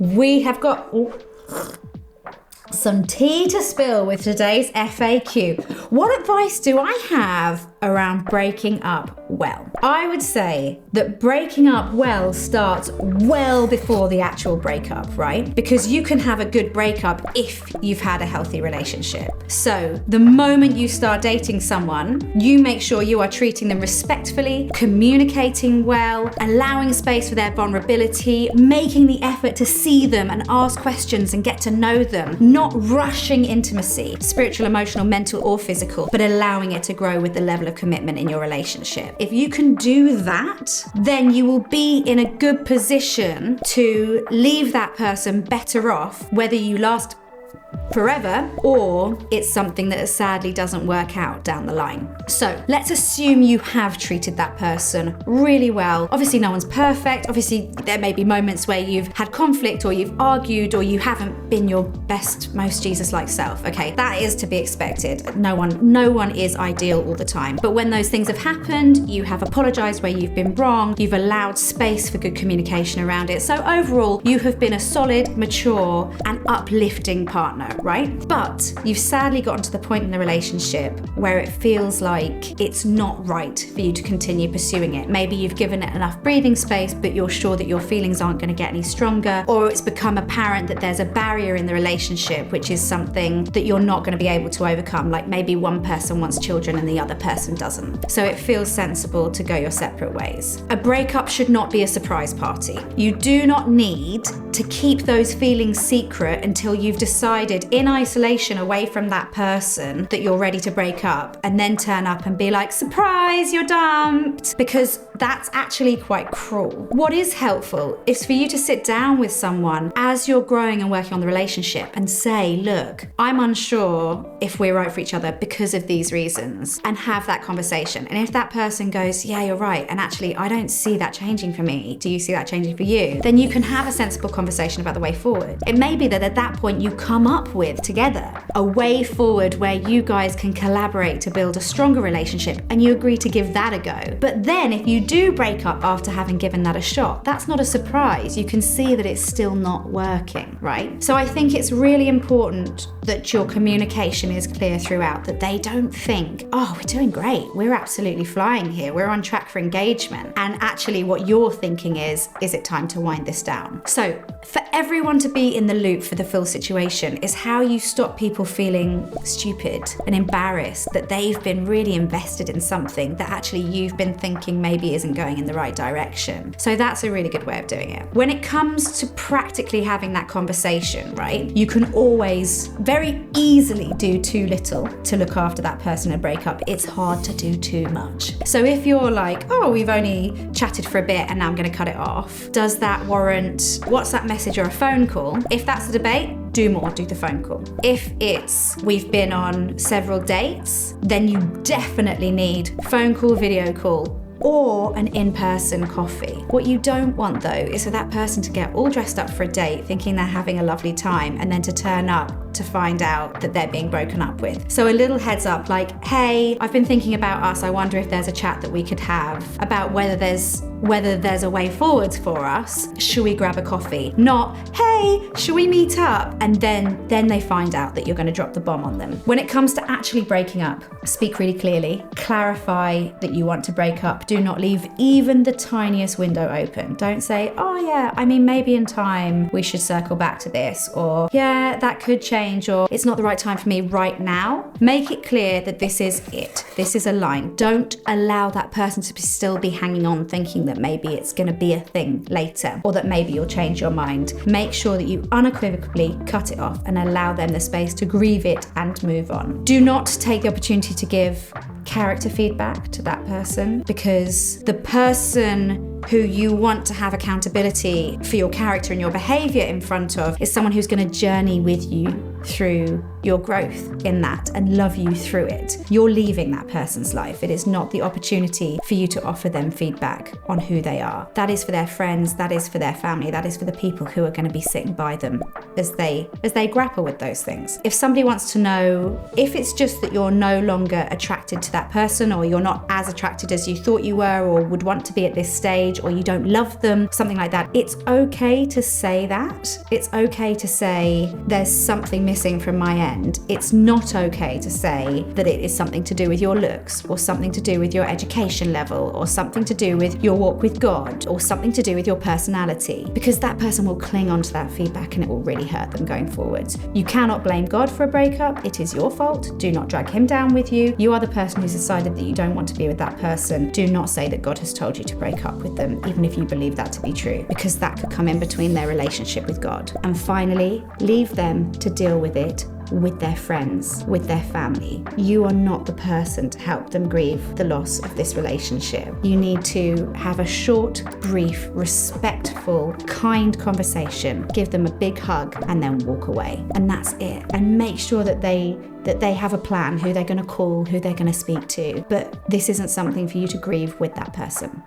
We have got some tea to spill with today's FAQ. What advice do I have around breaking up well? I would say that breaking up well starts well before the actual breakup, right? Because you can have a good breakup if you've had a healthy relationship. So the moment you start dating someone, you make sure you are treating them respectfully, communicating well, allowing space for their vulnerability, making the effort to see them and ask questions and get to know them, not rushing intimacy, spiritual, emotional, mental, or physical, but allowing it to grow with the level of commitment in your relationship. If you can do that, then you will be in a good position to leave that person better off, whether you last forever or it's something that sadly doesn't work out down the line. So let's assume you have treated that person really well. Obviously no one's perfect. Obviously there may be moments where you've had conflict or you've argued or you haven't been your best, most Jesus-like self. Okay, that is to be expected. No one is ideal all the time. But when those things have happened, you have apologized where you've been wrong, you've allowed space for good communication around it. So overall, you have been a solid, mature, and uplifting partner, right? But you've sadly gotten to the point in the relationship where it feels like it's not right for you to continue pursuing it. Maybe you've given it enough breathing space, but you're sure that your feelings aren't going to get any stronger, or it's become apparent that there's a barrier in the relationship, which is something that you're not going to be able to overcome. Like maybe one person wants children and the other person doesn't. So it feels sensible to go your separate ways. A breakup should not be a surprise party. You do not need to keep those feelings secret until you've decided in isolation away from that person that you're ready to break up, and then turn up and be like, surprise, you're dumped, because that's actually quite cruel. What is helpful is for you to sit down with someone as you're growing and working on the relationship and say, look, I'm unsure if we're right for each other because of these reasons, and have that conversation. And if that person goes, yeah, you're right, and actually I don't see that changing for me, do you see that changing for you? Then you can have a sensible conversation about the way forward. It may be that at that point you come up with together a way forward where you guys can collaborate to build a stronger relationship, and you agree to give that a go. But then if you do break up after having given that a shot, that's not a surprise. You can see that it's still not working, right? So I think it's really important that your communication is clear throughout, that they don't think, oh, we're doing great, we're absolutely flying here, we're on track for engagement. And actually what you're thinking is it time to wind this down? So for everyone to be in the loop for the full situation is how you stop people feeling stupid and embarrassed that they've been really invested in something that actually you've been thinking maybe isn't going in the right direction. So that's a really good way of doing it. When it comes to practically having that conversation, right, you can always very easily do too little to look after that person in a breakup. It's hard to do too much. So if you're like, oh, we've only chatted for a bit and now I'm going to cut it off, does that warrant WhatsApp message or a phone call? If that's the debate, do more, do the phone call. If it's we've been on several dates, then you definitely need phone call, video call, or an in-person coffee. What you don't want though is for that person to get all dressed up for a date thinking they're having a lovely time and then to turn up to find out that they're being broken up with. So a little heads up like, hey, I've been thinking about us. I wonder if there's a chat that we could have about whether there's a way forward for us. Should we grab a coffee? Not, hey, should we meet up? And then they find out that you're going to drop the bomb on them. When it comes to actually breaking up, speak really clearly, clarify that you want to break up. Do not leave even the tiniest window open. Don't say, oh yeah, I mean, maybe in time we should circle back to this, or yeah, that could change, or it's not the right time for me right now. Make it clear that this is it. This is a line. Don't allow that person to still be hanging on thinking that maybe it's going to be a thing later, or that maybe you'll change your mind. Make sure that you unequivocally cut it off and allow them the space to grieve it and move on. Do not take the opportunity to give character feedback to that person, because the person who you want to have accountability for your character and your behavior in front of is someone who's going to journey with you through your growth in that and love you through it. You're leaving that person's life. It is not the opportunity for you to offer them feedback on who they are. That is for their friends, that is for their family, that is for the people who are going to be sitting by them as they grapple with those things. If somebody wants to know if it's just that you're no longer attracted to that person, or you're not as attracted as you thought you were or would want to be at this stage, or you don't love them, something like that, it's okay to say that. It's okay to say there's something missing from my end. It's not okay to say that it is something to do with your looks, or something to do with your education level, or something to do with your walk with God, or something to do with your personality, because that person will cling on to that feedback and it will really hurt them going forward. You cannot blame God for a breakup. It is your fault. Do not drag him down with you. You are the person who's decided that you don't want to be with that person. Do not say that God has told you to break up with them, even if you believe that to be true, because that could come in between their relationship with God. And finally, leave them to deal with it with their friends, with their family. You are not the person to help them grieve the loss of this relationship. You need to have a short, brief, respectful, kind conversation, give them a big hug, and then walk away. And that's it. And make sure that they have a plan, who they're going to call, who they're going to speak to. But this isn't something for you to grieve with that person.